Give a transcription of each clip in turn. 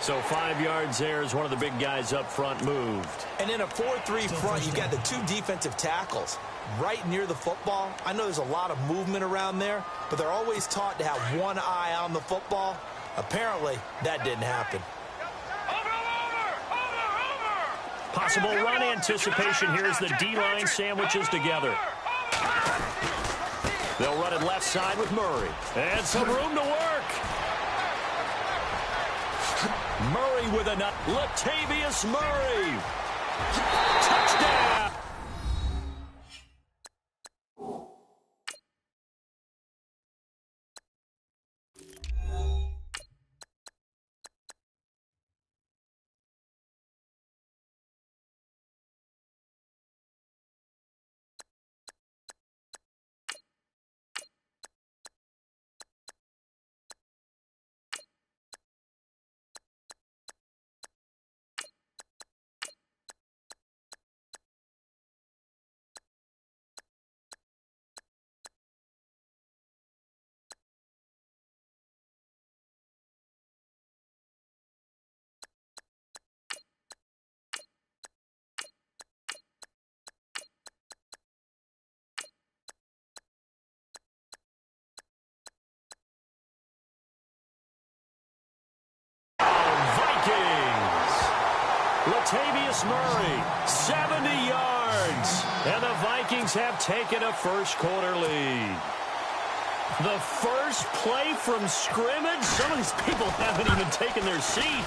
So 5 yards there as one of the big guys up front moved. And in a 4-3 front, you got the 2 defensive tackles right near the football. I know there's a lot of movement around there, but they're always taught to have one eye on the football. Apparently, that didn't happen. Possible run anticipation. Here's the D-line sandwiches together. They'll run it left side with Murray. And some room to work. Murray with a nut. Latavius Murray. Touchdown. Latavius Murray, 70 yards. And the Vikings have taken a first-quarter lead. The first play from scrimmage? Some of these people haven't even taken their seat.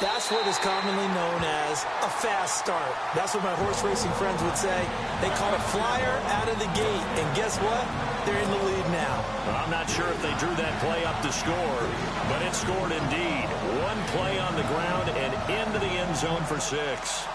That's what is commonly known as a fast start. That's what my horse racing friends would say. They call it flyer out of the gate. And guess what? They're in the lead now. Well, I'm not sure if they drew that play up to score, but it scored indeed. One play on the ground and into the end zone for 6.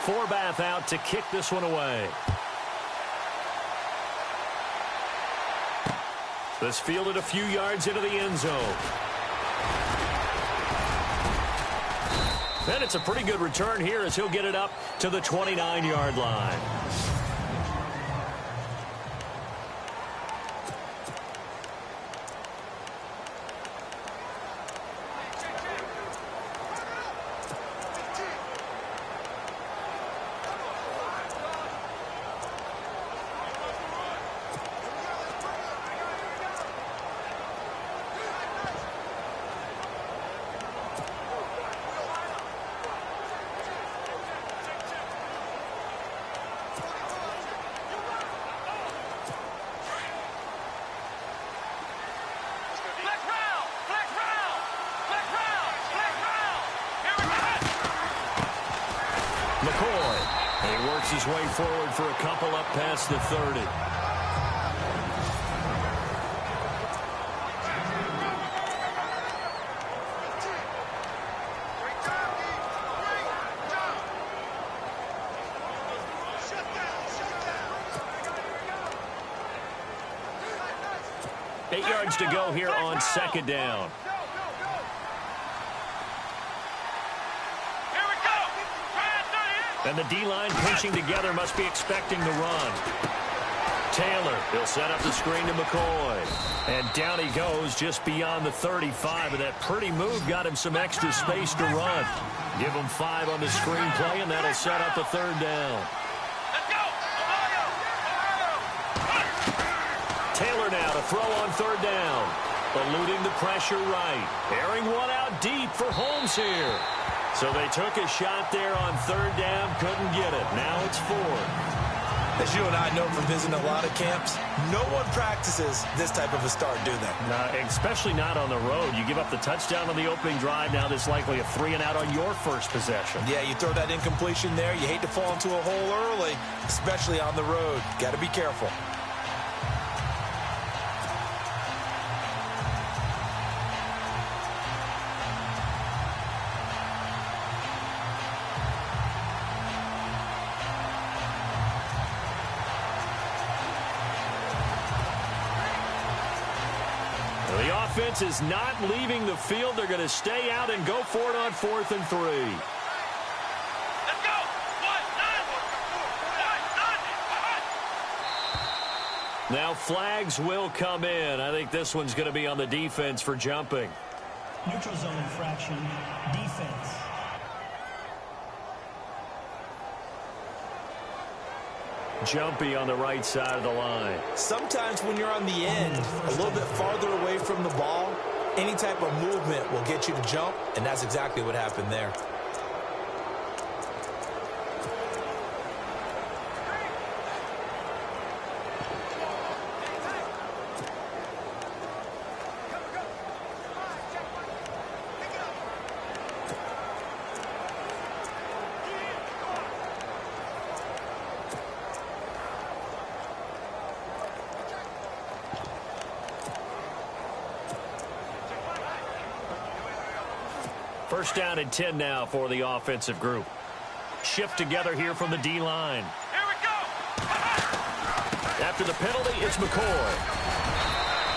Forbath out to kick this one away. This fielded a few yards into the end zone. And it's a pretty good return here as he'll get it up to the 29-yard line. He works his way forward for a couple up past the 30. Eight yards to go here on second down. And the D-line pinching together must be expecting the run. Taylor, he'll set up the screen to McCoy. And down he goes just beyond the 35. And that pretty move got him some extra space to run. Give him 5 on the screen play, and that'll set up a third down. Let's go! Taylor now to throw on third down. Eluding the pressure right. Airing one out deep for Holmes here. So they took a shot there on third down, couldn't get it. Now it's 4. As you and I know from visiting a lot of camps, no one practices this type of a start, do they? No, especially not on the road. You give up the touchdown on the opening drive. Now there's likely a 3-and-out on your first possession. Yeah, you throw that incompletion there. You hate to fall into a hole early, especially on the road. Got to be careful. The offense is not leaving the field. They're going to stay out and go for it on 4th and 3. Now flags will come in. I think this one's going to be on the defense for jumping. Neutral zone infraction, defense. Jumpy on the right side of the line. Sometimes when you're on the end, a little bit farther away from the ball, any type of movement will get you to jump, and that's exactly what happened there. First down and 10 now for the offensive group. Shift together here from the D-line. Here we go. After the penalty, it's McCoy.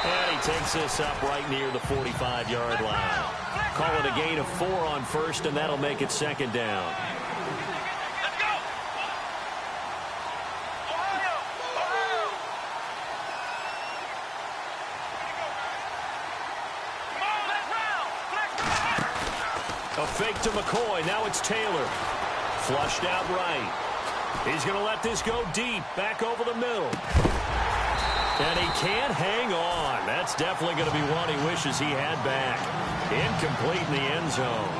And he takes this up right near the 45-yard line. Call it a gain of 4 on first, and that'll make it second down. Let's go. Ohio. Come on, let's round. A fake to McCoy. Now it's Taylor. Flushed out right. He's going to let this go deep. Back over the middle. And he can't hang on. That's definitely going to be one he wishes he had back. Incomplete in the end zone.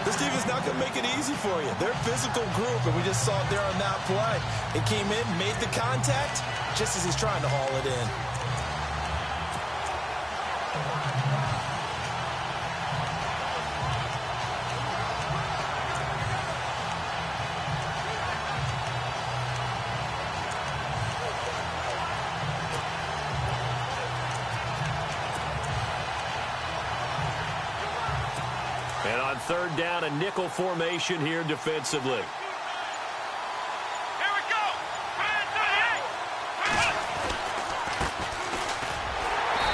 This defense not going to make it easy for you. They're a physical group, and we just saw it there on that play. It came in, made the contact, just as he's trying to haul it in. And on third down, a nickel formation here defensively. Here we go.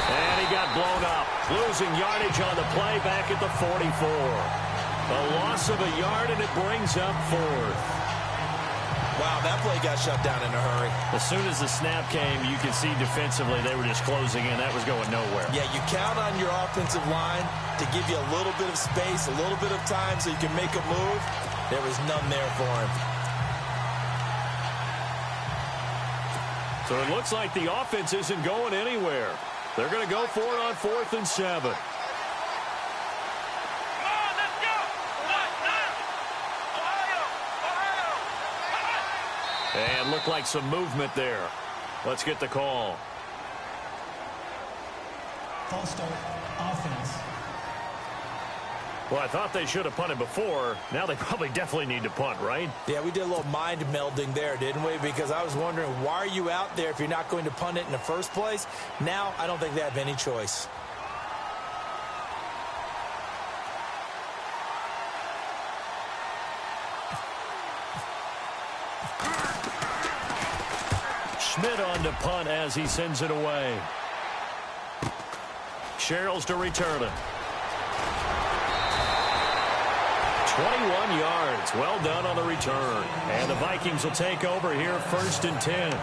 And he got blown up. Losing yardage on the play back at the 44. A loss of a yard, and it brings up fourth. Wow, that play got shut down in a hurry. As soon as the snap came, you could see defensively they were just closing in. That was going nowhere. Yeah, you count on your offensive line to give you a little bit of space, a little bit of time so you can make a move. There was none there for him. So it looks like the offense isn't going anywhere. They're going to go for it on 4th and 7. And looked like some movement there. Let's get the call. False start, offense. Well, I thought they should have punted before. Now they probably definitely need to punt, right? Yeah, we did a little mind melding there, didn't we? Because I was wondering, why are you out there if you're not going to punt it in the first place? Now, I don't think they have any choice. Schmidt on to punt as he sends it away. Sherrills to return it. 21 yards. Well done on the return. And the Vikings will take over here 1st and 10.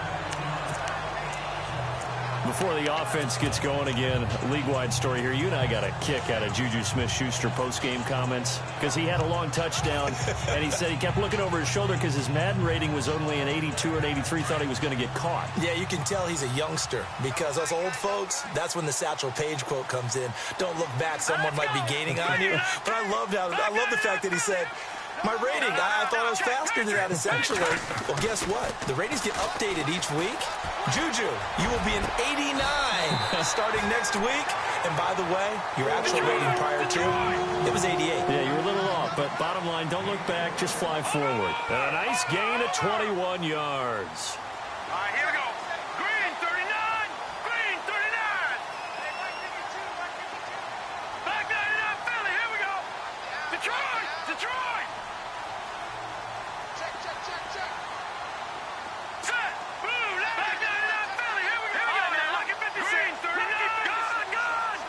Before the offense gets going again, league-wide story here. You and I got a kick out of Juju Smith-Schuster post-game comments because he had a long touchdown, and he said he kept looking over his shoulder because his Madden rating was only an 82 or an 83, thought he was going to get caught. Yeah, you can tell he's a youngster because us old folks, that's when the Satchel Paige quote comes in. Don't look back, someone might be gaining on you. But I love the fact that he said, my rating, I thought I was faster than that, essentially. Well, guess what? The ratings get updated each week. Juju, you will be an 89 starting next week. And by the way, your actual rating prior to, it was 88. Yeah, you were a little off, but bottom line, don't look back, just fly forward. And a nice gain of 21 yards. All right, here we go. Green 39. Green 39. Back 99 Philly. Here we go. Detroit. Detroit. Check. Set. Blue. Back 99 Philly. Here we go. Now look at 56. Green 39. Gone.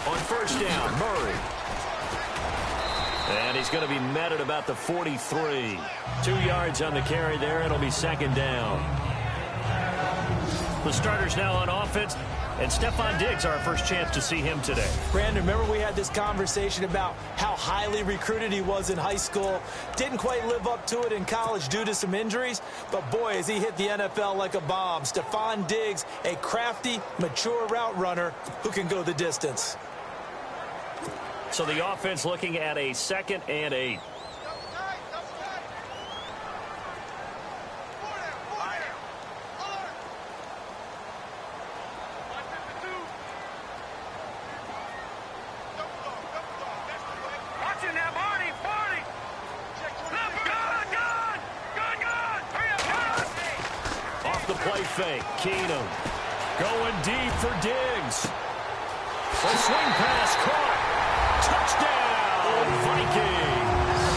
On first down, Murray. And he's going to be met at about the 43. 2 yards on the carry there. It'll be second down. The starters now on offense, and Stephon Diggs, our first chance to see him today. Brandon, remember we had this conversation about how highly recruited he was in high school. Didn't quite live up to it in college due to some injuries, but boy, has he hit the NFL like a bomb. Stephon Diggs, a crafty, mature route runner who can go the distance. So the offense looking at a 2nd and 8. Play fake. Keenum going deep for Diggs. A swing pass caught. Touchdown, Vikings.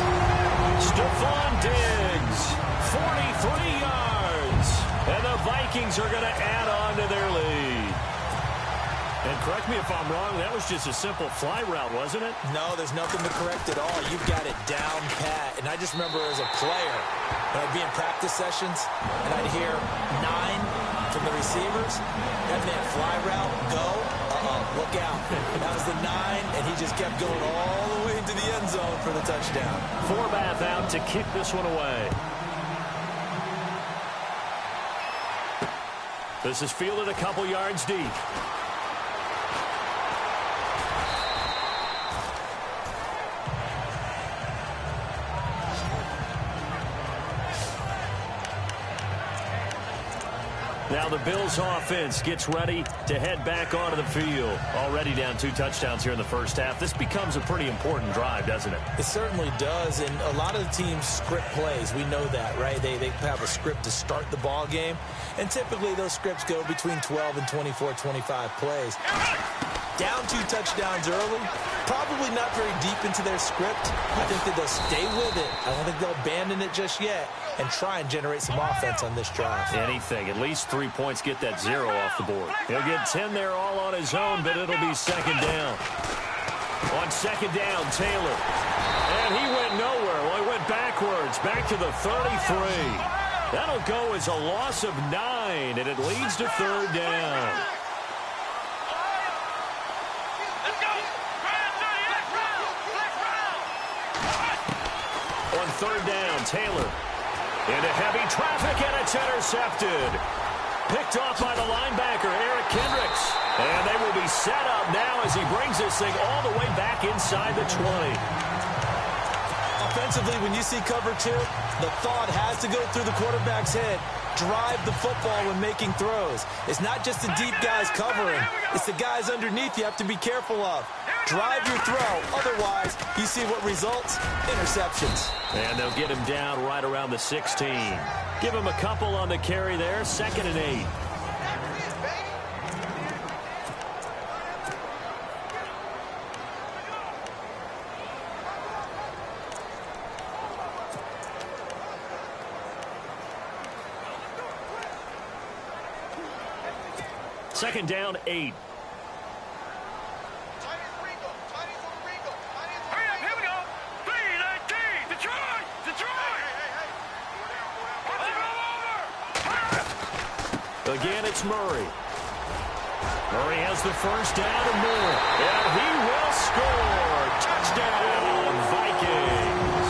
Stephon Diggs, 43 yards. And the Vikings are going to add on to their lead. And correct me if I'm wrong, that was just a simple fly route, wasn't it? No, there's nothing to correct at all. You've got it down pat. And I just remember as a player, when I'd be in practice sessions, and I'd hear 9 from the receivers, having that fly route go, look out. That was the 9, and he just kept going all the way into the end zone for the touchdown. Forbath out to kick this one away. This is fielded a couple yards deep. Now the Bills offense gets ready to head back onto the field. Already down 2 touchdowns here in the first half. This becomes a pretty important drive, doesn't it? It certainly does, and a lot of the teams script plays. We know that, right? They have a script to start the ball game, and typically those scripts go between 12 and 24, 25 plays. Down 2 touchdowns early, probably not very deep into their script. I think that they'll stay with it. I don't think they'll abandon it just yet and try and generate some offense on this drive. Anything. At least 3 points, get that 0 off the board. He'll get 10 there all on his own, but it'll be 2nd down. On 2nd down, Taylor. And he went nowhere. Well, he went backwards, back to the 33. That'll go as a loss of 9, and it leads to 3rd down. On 3rd down, Taylor into heavy traffic, and it's intercepted. Picked off by the linebacker, Eric Kendricks. And they will be set up now as he brings this thing all the way back inside the 20. Offensively, when you see cover 2, the thought has to go through the quarterback's head. Drive the football when making throws. It's not just the deep guys covering. It's the guys underneath you have to be careful of. Drive your throw. Otherwise, you see what results? Interceptions. And they'll get him down right around the 16. Give him a couple on the carry there. 2nd and 8. Second down, 8. Again, it's Murray. Murray has the first down and more. And he will score. Touchdown, Vikings.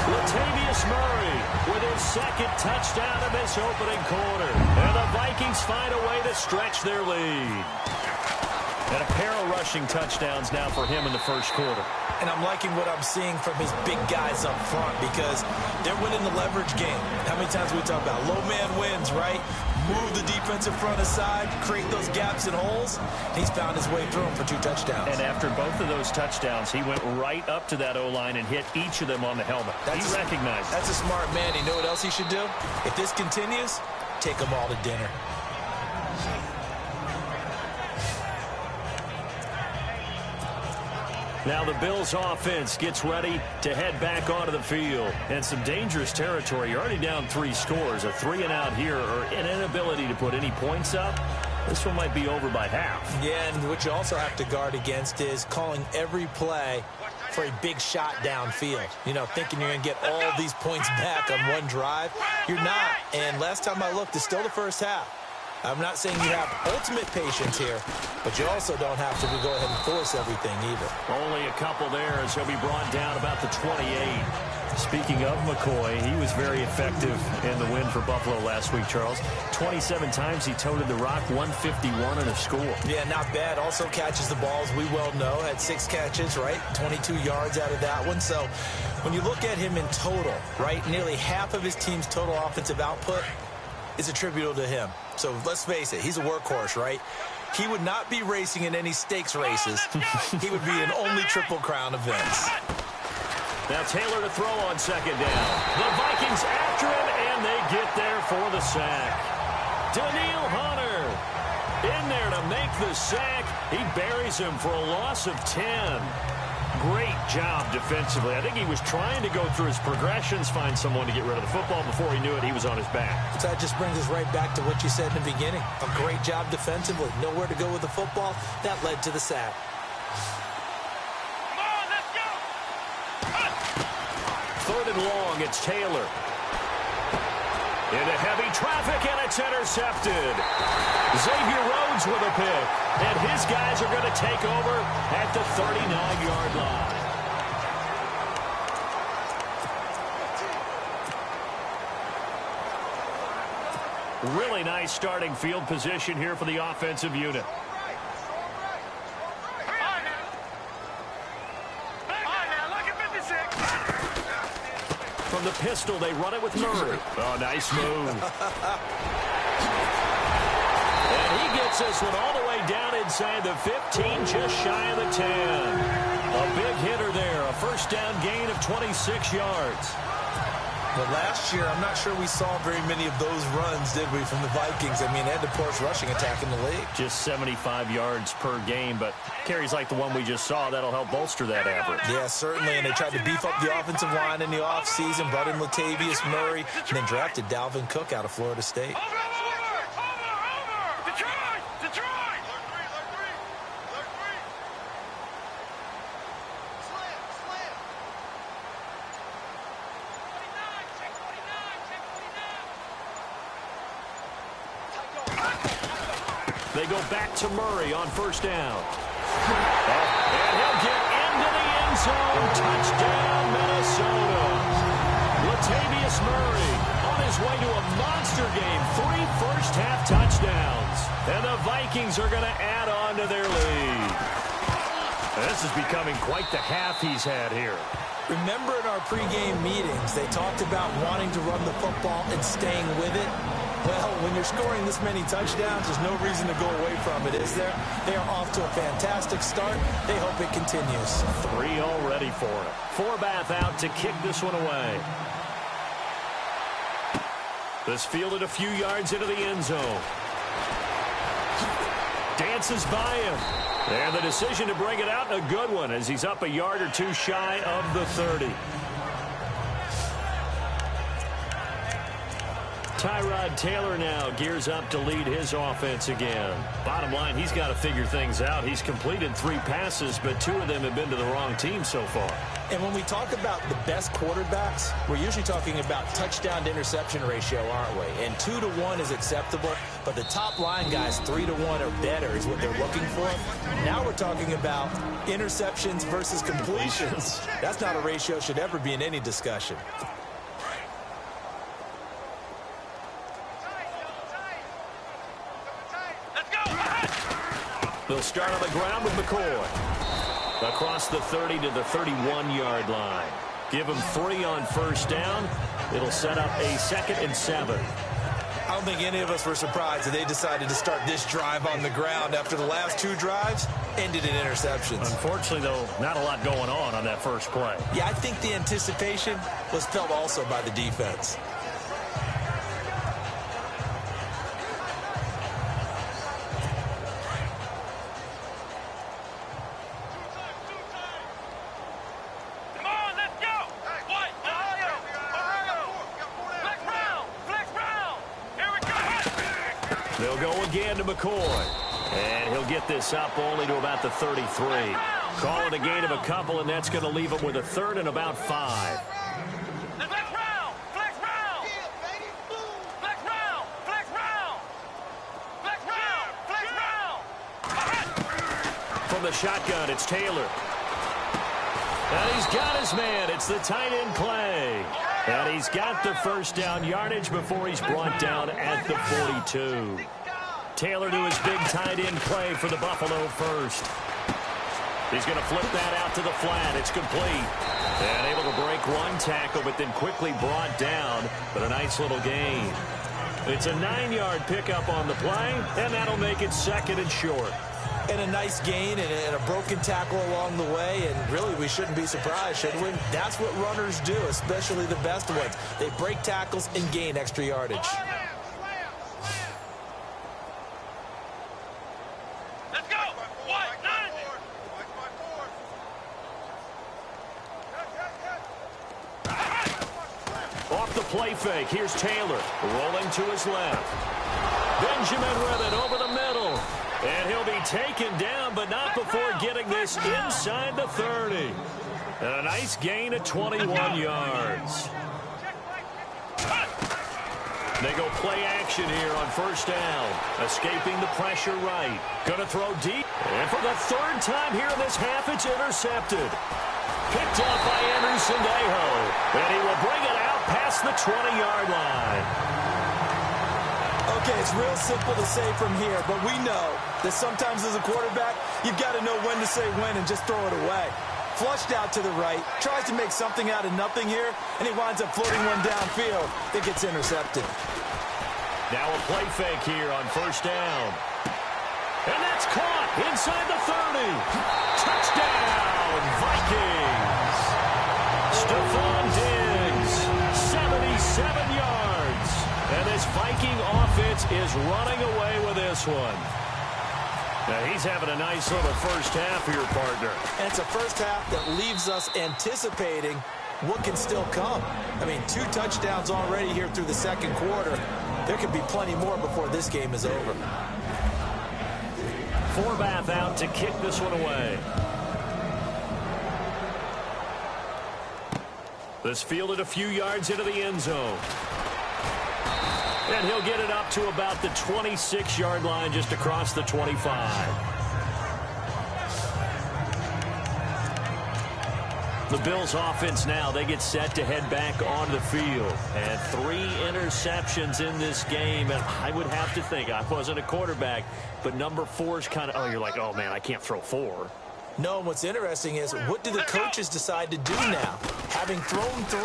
Latavius Murray with his 2nd touchdown of this opening quarter. And the Vikings find a way to stretch their lead. And a pair of rushing touchdowns now for him in the first quarter. And I'm liking what I'm seeing from his big guys up front because they're winning the leverage game. How many times we talk about low man wins, right? Move the defensive front aside, create those gaps and holes. He's found his way through them for 2 touchdowns. And after both of those touchdowns, he went right up to that O-line and hit each of them on the helmet. He recognized it. That's a smart man. You know what else he should do? If this continues, take them all to dinner. Now the Bills offense gets ready to head back onto the field. And some dangerous territory. You're already down 3 scores. A 3-and-out here or an inability to put any points up. This one might be over by half. Yeah, and what you also have to guard against is calling every play for a big shot downfield. You know, thinking you're going to get all these points back on one drive. You're not. And last time I looked, it's still the first half. I'm not saying you have ultimate patience here, but you also don't have to go ahead and force everything either. Only a couple there as he'll be brought down about the 28. Speaking of McCoy, he was very effective in the win for Buffalo last week, Charles. 27 times he toted the rock, 151 and a score. Yeah, not bad. Also catches the balls, we well know. Had 6 catches, right? 22 yards out of that one. So when you look at him in total, right, nearly half of his team's total offensive output is attributable to him. So let's face it, he's a workhorse, right? He would not be racing in any stakes races. He would be in only Triple Crown events. Now Taylor to throw on second down. The Vikings after him, and they get there for the sack. Daniil Hunter in there to make the sack. He buries him for a loss of 10. Great job defensively. I think he was trying to go through his progressions, find someone to get rid of the football. Before he knew it, he was on his back. So that just brings us right back to what you said in the beginning. A great job defensively. Nowhere to go with the football. That led to the sack. Come on, let's go. Third and long, it's Taylor. Into heavy traffic, and it's intercepted. Xavier Rhodes with a pick. And his guys are going to take over at the 39-yard line. Really nice starting field position here for the offensive unit. From the pistol, they run it with Murray. Oh, nice move. And he gets this one all the way down inside the 15, just shy of the 10. A big hitter there, a first down gain of 26 yards. But last year, I'm not sure we saw very many of those runs, did we, from the Vikings? I mean, they had the poorest rushing attack in the league. Just 75 yards per game, but carries like the one we just saw, that'll help bolster that average. Yeah, certainly, and they tried to beef up the offensive line in the offseason, brought in Latavius Murray, and then drafted Dalvin Cook out of Florida State. They go back to Murray on first down. And he'll get into the end zone. Touchdown, Minnesota. Latavius Murray on his way to a monster game. 3 first-half touchdowns. And the Vikings are going to add on to their lead. This is becoming quite the half he's had here. Remember in our pregame meetings, they talked about wanting to run the football and staying with it? Well, when you're scoring this many touchdowns, there's no reason to go away from it, is there? They are off to a fantastic start. They hope it continues. 3 already for it. Forbath out to kick this one away. This fielded a few yards into the end zone. Dances by him. And the decision to bring it out, a good one, as he's up a yard or 2 shy of the 30. Tyrod Taylor now gears up to lead his offense again. Bottom line, he's got to figure things out. He's completed 3 passes, but 2 of them have been to the wrong team so far. And when we talk about the best quarterbacks, we're usually talking about touchdown to interception ratio, aren't we? And 2 to 1 is acceptable, but the top line guys, 3 to 1 or better is what they're looking for. Now we're talking about interceptions versus completions. That's not a ratio should ever be in any discussion. They'll start on the ground with McCoy. Across the 30 to the 31-yard line. Give them 3 on first down. It'll set up a 2nd and 7. I don't think any of us were surprised that they decided to start this drive on the ground after the last 2 drives ended in interceptions. Unfortunately, though, not a lot going on that first play. Yeah, I think the anticipation was felt also by the defense. They'll go again to McCoy. And he'll get this up only to about the 33. Call it a gain of a couple, and that's going to leave him with a 3rd and about 5. the shotgun. It's Taylor. And he's got his man. It's the tight end play. And he's got the first down yardage before he's brought down at the 42. Taylor to his big tight end play for the Buffalo first. He's going to flip that out to the flat. It's complete. And able to break one tackle, but then quickly brought down. But a nice little gain. It's a 9-yard pickup on the play, and that'll make it 2nd and short. And a nice gain and a broken tackle along the way, and really we shouldn't be surprised, should we? That's what runners do, especially the best ones. They break tackles and gain extra yardage. Let's go. What? Off the play fake, here's Taylor, rolling to his left. Benjamin with it over the middle. And he'll be taken down, but not before getting this inside the 30. And a nice gain of 21 yards. They go play action here on first down. Escaping the pressure right. Going to throw deep. And for the 3rd time here in this half, it's intercepted. Picked up by Anderson Dejo. And he will bring it out past the 20-yard line. Okay, it's real simple to say from here, but we know that sometimes as a quarterback, you've got to know when to say when and just throw it away. Flushed out to the right, tries to make something out of nothing here, and he winds up floating one downfield that gets intercepted. Now a play fake here on first down. And that's caught inside the 30. Touchdown, Vikings. Stephon Diggs, 77 yards. And this Viking offense is running away with this one. Now he's having a nice little first half here, partner. And it's a first half that leaves us anticipating what can still come. I mean, 2 touchdowns already here through the 2nd quarter. There could be plenty more before this game is over. Forbath out to kick this one away. This fielded a few yards into the end zone. And he'll get it up to about the 26-yard line, just across the 25. The Bills offense now, they get set to head back onto the field. And 3 interceptions in this game. And I would have to think, I wasn't a quarterback, but number 4 is kind of, oh, you're like, oh, man, I can't throw 4. No, what's interesting is what do the coaches decide to do now? Having thrown 3,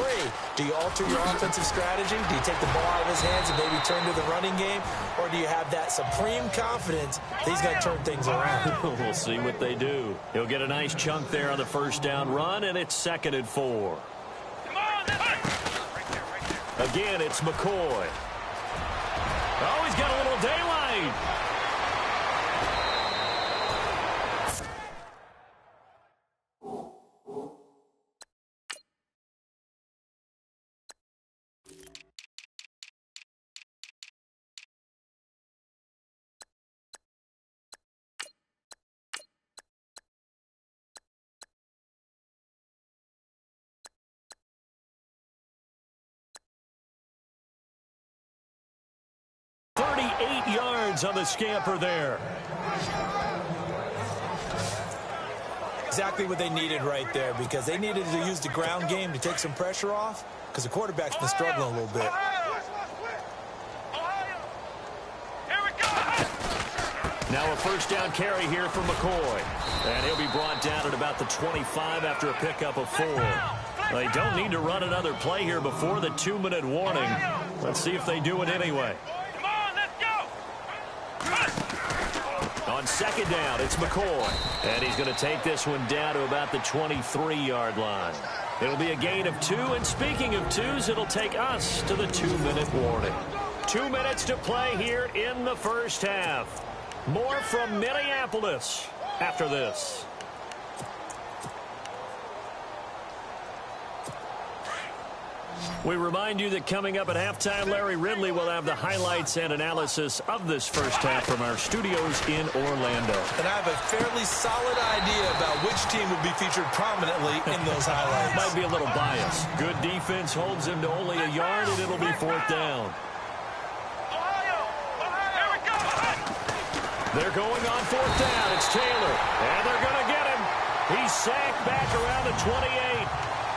do you alter your offensive strategy? Do you take the ball out of his hands and maybe turn to the running game? Or do you have that supreme confidence that he's going to turn things around? We'll see what they do. He'll get a nice chunk there on the first down run, and it's 2nd and 4. Again, it's McCoy. Oh, he's got a little daylight. Yards on the scamper there. Exactly what they needed right there, because they needed to use the ground game to take some pressure off, because the quarterback's been struggling a little bit. Now a first down carry here for McCoy. And he'll be brought down at about the 25 after a pickup of 4. They don't need to run another play here before the 2-minute warning. Let's see if they do it anyway. On second down, it's McCoy. And he's going to take this one down to about the 23-yard line. It'll be a gain of 2. And speaking of 2s, it'll take us to the 2-minute warning. 2 minutes to play here in the first half. More from Minneapolis after this. We remind you that coming up at halftime, Larry Ridley will have the highlights and analysis of this first half from our studios in Orlando. And I have a fairly solid idea about which team will be featured prominently in those highlights. Might be a little biased. Good defense holds him to only a yard, and it'll be 4th down. They're going on fourth down. It's Taylor, and they're going to get him. He's sacked back around the 28.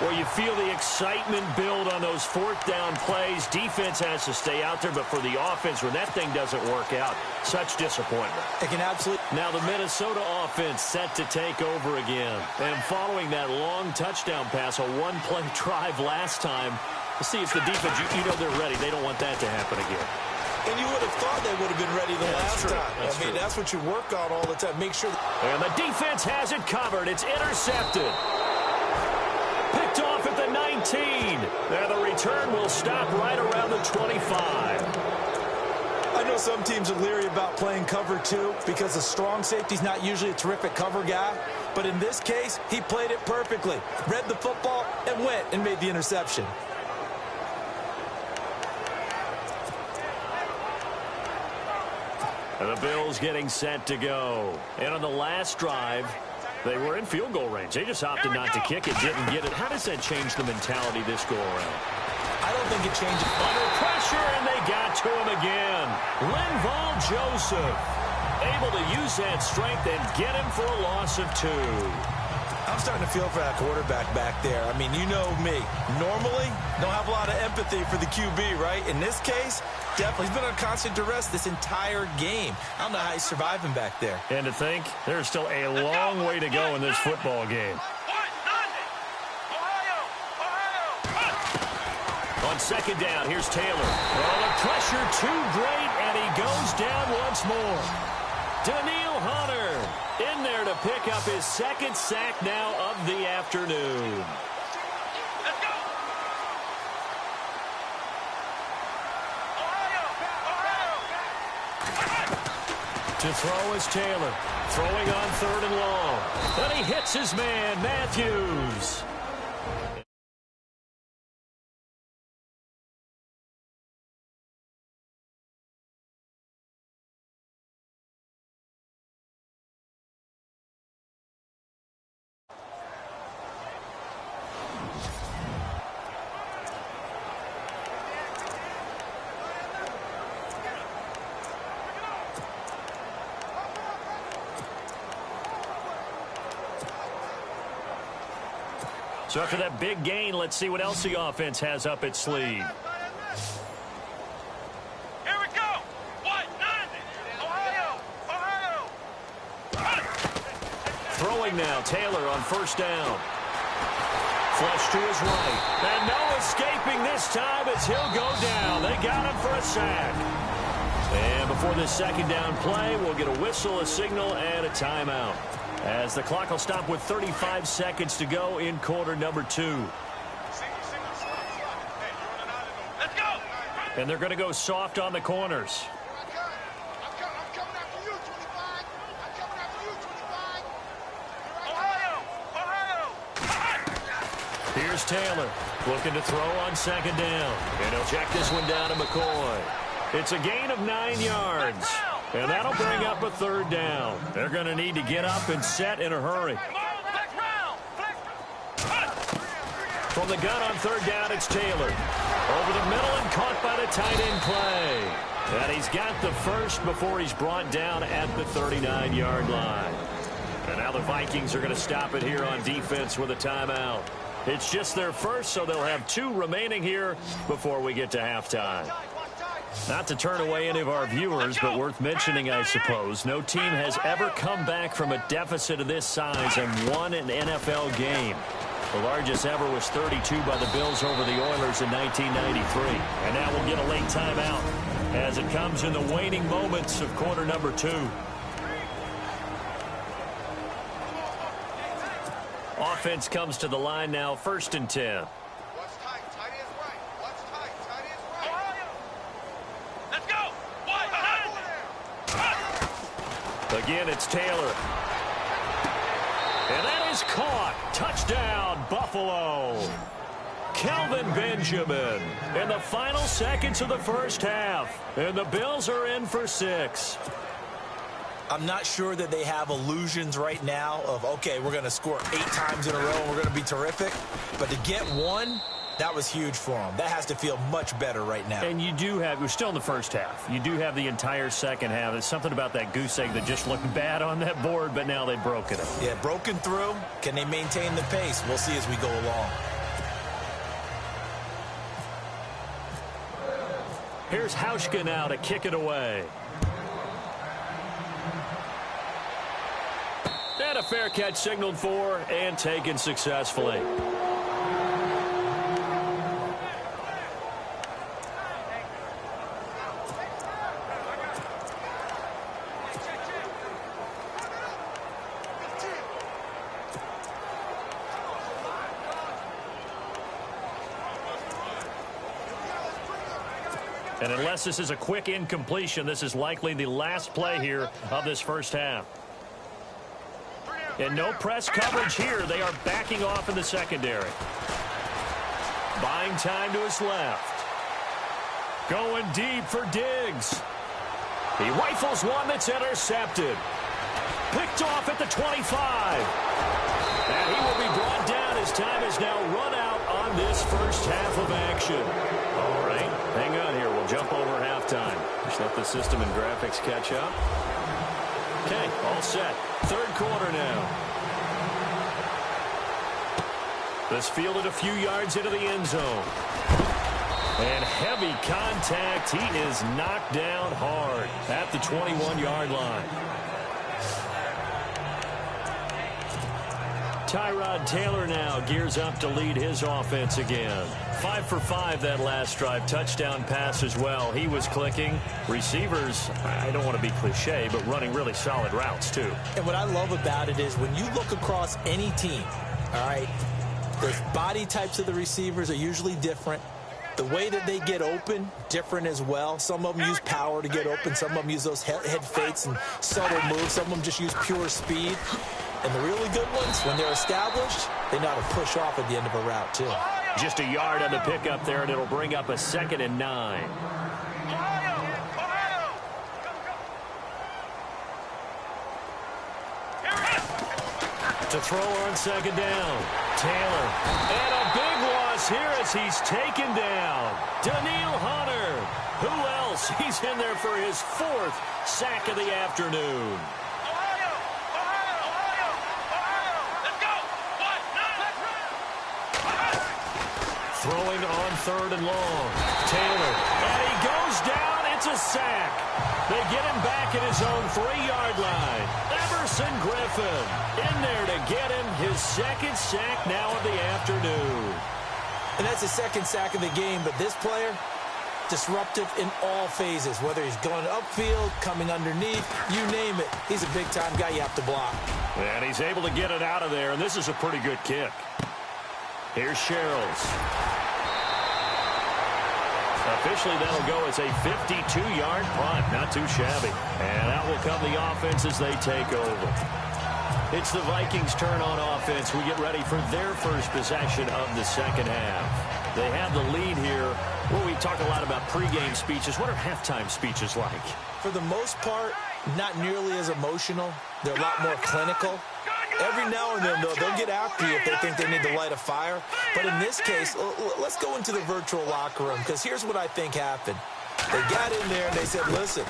Well, you feel the excitement build on those fourth down plays. Defense has to stay out there, but for the offense, when that thing doesn't work out, such disappointment. It can absolutely. Now the Minnesota offense set to take over again. And following that long touchdown pass, a one-play drive last time, let's see if the defense, you know they're ready. They don't want that to happen again. And you would have thought they would have been ready the last time. I mean, that's what you work on all the time. Make sure. And the defense has it covered. It's intercepted. Picked off at the 19. And the return will stop right around the 25. I know some teams are leery about playing cover 2 because the strong safety's not usually a terrific cover guy. But in this case, he played it perfectly. Read the football and went and made the interception. And the Bills getting set to go. And on the last drive, they were in field goal range. They just opted not to kick it, didn't get it. How does that change the mentality this go around? I don't think it changes. Under pressure, and they got to him again. Linval Joseph able to use that strength and get him for a loss of 2. I'm starting to feel for that quarterback back there. I mean, you know me. Normally, don't have a lot of empathy for the QB, right? In this case, definitely. He's been on constant duress this entire game. I don't know how he's surviving back there. And to think, there's still a long way to go in this football game. On second down, here's Taylor. Oh, the pressure too great, and he goes down once more. Daniil Hunter in there to pick up his second sack now of the afternoon. Let's go. To throw is Taylor. Throwing on third and long. And he hits his man, Matthews. So after that big gain, let's see what else the offense has up its sleeve. Here we go. What? Ohio. Throwing now, Taylor on first down. Flush to his right. And no escaping this time as he'll go down. They got him for a sack. And before this second down play, we'll get a whistle, a signal, and a timeout, as the clock will stop with 35 seconds to go in quarter number 2. Let's go. And they're going to go soft on the corners. Here's Taylor looking to throw on second down. And he'll check this one down to McCoy. It's a gain of 9 yards. And that'll bring up a third down. They're going to need to get up and set in a hurry. From the gun on third down, it's Taylor. Over the middle and caught by the tight end play. And he's got the first before he's brought down at the 39-yard line. And now the Vikings are going to stop it here on defense with a timeout. It's just their first, so they'll have 2 remaining here before we get to halftime. Not to turn away any of our viewers, but worth mentioning, I suppose, no team has ever come back from a deficit of this size and won an NFL game. The largest ever was 32 by the Bills over the Oilers in 1993. And now we'll get a late timeout as it comes in the waning moments of quarter number 2. Offense comes to the line now, 1st and 10. Again, it's Taylor. And that is caught. Touchdown, Buffalo. Kelvin Benjamin in the final seconds of the first half. And the Bills are in for 6. I'm not sure that they have illusions right now of, okay, we're going to score 8 times in a row and we're going to be terrific. But to get 1, That was huge for him. That has to feel much better right now. And we're still in the first half. You do have the entire second half. There's something about that goose egg that just looked bad on that board, but now they've broken it. Yeah, broken through. Can they maintain the pace? We'll see as we go along. Here's Hauschka now to kick it away. And a fair catch signaled for and taken successfully. And unless this is a quick incompletion, this is likely the last play here of this first half. And no press coverage here. They are backing off in the secondary. Buying time to his left. Going deep for Diggs. He rifles one that's intercepted. Picked off at the 25. And he will be brought down. His time is now run out on this first half of action. All right, hang on here. We'll jump over halftime. Just let the system and graphics catch up. Okay, all set. Third quarter now. This fielded a few yards into the end zone. And heavy contact. He is knocked down hard at the 21-yard line. Tyrod Taylor now gears up to lead his offense again. 5 for 5 that last drive. Touchdown pass as well. He was clicking. Receivers, I don't want to be cliche, but running really solid routes too. And what I love about it is when you look across any team, all right, the body types of the receivers are usually different. The way that they get open, different as well. Some of them use power to get open. Some of them use those head fakes and subtle moves. Some of them just use pure speed. And the really good ones, when they're established, they know how to push off at the end of a route, too. Just a yard on the pickup there, and it'll bring up a 2nd and 9. To throw on 2nd down. Taylor. And a big loss here as he's taken down. Daniil Hunter. Who else? He's in there for his 4th sack of the afternoon. Throwing on 3rd and long. Taylor. And he goes down. It's a sack. They get him back at his own 3-yard line. Everson Griffin in there to get him his 2nd sack now of the afternoon. And that's his 2nd sack of the game, but this player, disruptive in all phases, whether he's going upfield, coming underneath, you name it. He's a big-time guy you have to block. And he's able to get it out of there, and this is a pretty good kick. Here's Sherrills. Officially, that'll go as a 52-yard punt. Not too shabby. And out will come the offense as they take over. It's the Vikings' turn on offense. We get ready for their first possession of the second half. They have the lead here. Well, we talk a lot about pregame speeches. What are halftime speeches like? For the most part, not nearly as emotional. They're a lot more clinical. Every now and then, they'll get after you if they think they need to light a fire. But in this case, let's go into the virtual locker room, because here's what I think happened. They got in there and they said, listen,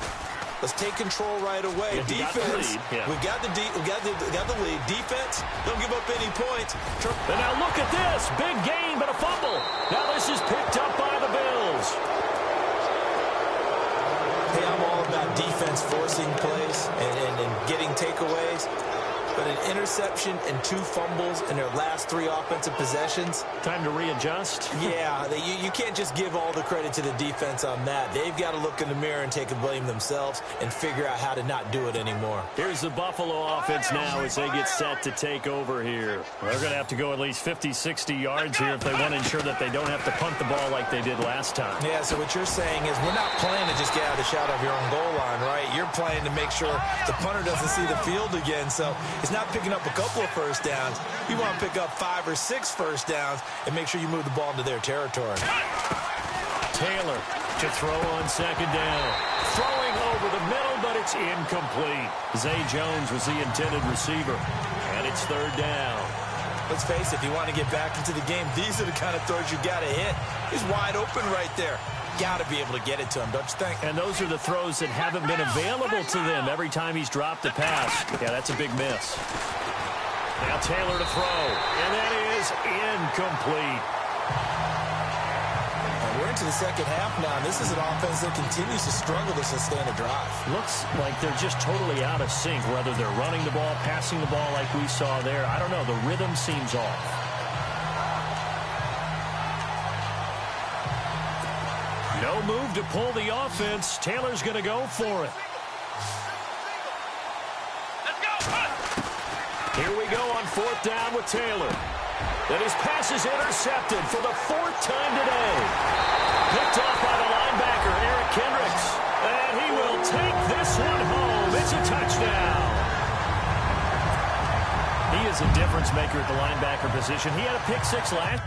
let's take control right away. Defense, we got the lead. Defense, don't give up any points. And now look at this. Big gain, but a fumble. Now this is picked up by the Bills. Hey, I'm all about defense forcing plays and getting takeaways. But an interception and 2 fumbles in their last 3 offensive possessions. Time to readjust? Yeah, you can't just give all the credit to the defense on that. They've got to look in the mirror and take a blame themselves and figure out how to not do it anymore. Here's the Buffalo offense now as they get set to take over here. They're going to have to go at least 50, 60 yards here if they want to ensure that they don't have to punt the ball like they did last time. Yeah, so what you're saying is we're not playing to just get out of the shadow of your own goal line, right? You're playing to make sure the punter doesn't see the field again. So it's not picking up a couple of first downs. You want to pick up 5 or 6 first downs and make sure you move the ball into their territory. Taylor to throw on 2nd down. Throwing over the middle, but it's incomplete. Zay Jones was the intended receiver. And it's 3rd down. Let's face it, if you want to get back into the game, these are the kind of throws you got to hit. He's wide open right there. Got to be able to get it to him, don't you think? And those are the throws that haven't been available to them every time he's dropped a pass. Yeah, that's a big miss. Now Taylor to throw, and that is incomplete. And we're into the second half now, and this is an offense that continues to struggle to sustain a drive. Looks like they're just totally out of sync, whether they're running the ball, passing the ball like we saw there. I don't know. The rhythm seems off. No move to pull the offense. Taylor's going to go for it. Let's go. Here we go on fourth down with Taylor. And his pass is intercepted for the fourth time today. Picked off by the linebacker, Eric Kendricks. And he will take this one home. It's a touchdown. He is a difference maker at the linebacker position. He had a pick six last.